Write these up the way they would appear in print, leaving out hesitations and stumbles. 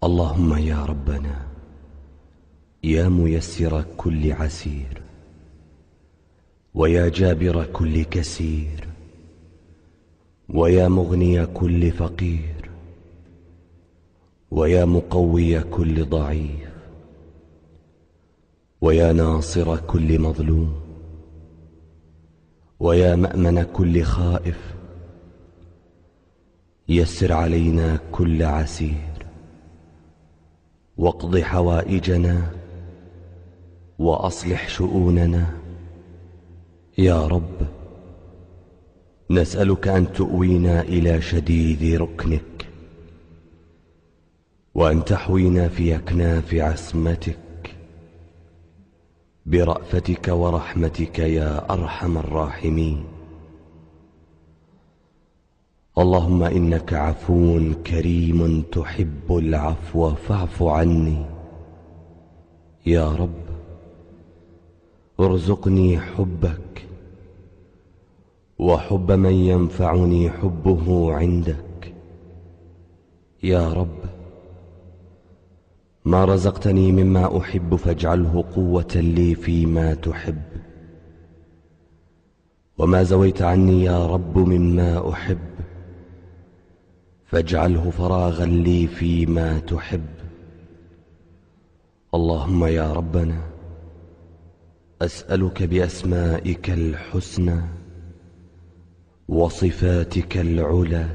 اللهم يا ربنا يا ميسر كل عسير، ويا جابر كل كسير، ويا مغني كل فقير، ويا مقوي كل ضعيف، ويا ناصر كل مظلوم، ويا مأمن كل خائف، يسر علينا كل عسير، واقض حوائجنا وأصلح شؤوننا. يا رب نسألك أن تؤوينا إلى شديد ركنك، وأن تحوينا في أكناف عصمتك برأفتك ورحمتك يا أرحم الراحمين. اللهم إنك عفو كريم تحب العفو فاعف عني. يا رب ارزقني حبك وحب من ينفعني حبه عندك. يا رب ما رزقتني مما أحب فاجعله قوة لي فيما تحب، وما زويت عني يا رب مما أحب فاجعله فراغا لي فيما تحب. اللهم يا ربنا أسألك بأسمائك الحسنى وصفاتك العلى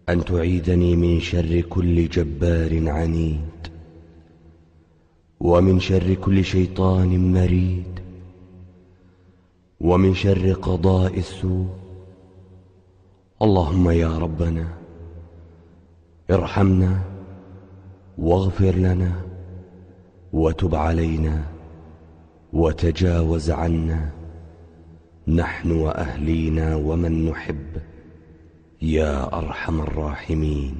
أن تعيذني من شر كل جبار عنيد، ومن شر كل شيطان مريد، ومن شر قضاء السوء. اللهم يا ربنا ارحمنا واغفر لنا وتب علينا وتجاوز عنا، نحن وأهلينا ومن نحب يا أرحم الراحمين.